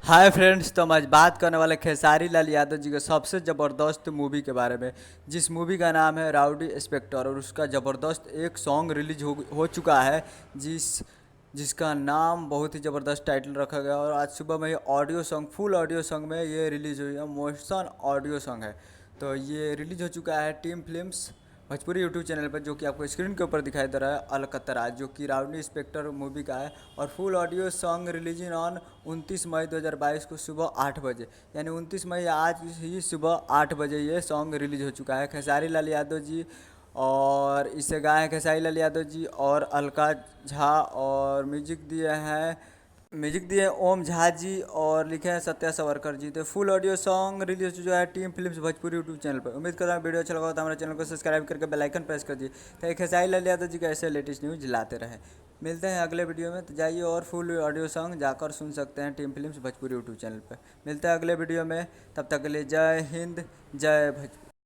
Hi friends, तो हम आज बात करने वाले खेसारी लाल यादव जी के सबसे ज़बरदस्त मूवी के बारे में। जिस मूवी का नाम है राउडी इंस्पेक्टर, और उसका ज़बरदस्त एक सॉन्ग रिलीज हो चुका है। जिस जिसका नाम बहुत ही ज़बरदस्त टाइटल रखा गया, और आज सुबह में ये audio song, full audio song में ये रिलीज़ हुई है। मोशन ऑडियो सॉन्ग है। तो ये रिलीज़ हो चुका है team films Bhojpuri YouTube channel पर, जो कि आपको स्क्रीन के ऊपर दिखाई दे रहा है अलकतरा, जो कि राउडी इंस्पेक्टर मूवी का है। और full audio song releasing on 29 मई 2022 को सुबह 8 बजे, यानी 29 मई आज ही सुबह 8 बजे ये सॉन्ग रिलीज हो चुका है। खेसारी लाल यादव जी और इसे गाए हैं खेसारी लाल यादव जी और अलका झा, और म्यूजिक दिए ओम झा जी, और लिखे हैं सत्या सवरकर जी। तो फुल ऑडियो सॉन्ग रिलीज हो चुका है team films Bhojpuri YouTube channel पर। उम्मीद कर रहा हूँ वीडियो अच्छा लगा तो हमारे चैनल को सब्सक्राइब करके बेल आइकन प्रेस कर दिए, ताकि खेसारी लाल यादव जी का ऐसे लेटेस्ट न्यूज लाते रहे। मिलते हैं अगले वीडियो में, तो जाइए और फुल ऑडियो सॉन्ग जाकर सुन सकते हैं team films Bhojpuri YouTube channel पर। मिलते हैं अगले वीडियो में, तब तक के लिए जय हिंद, जय भोजपुरी।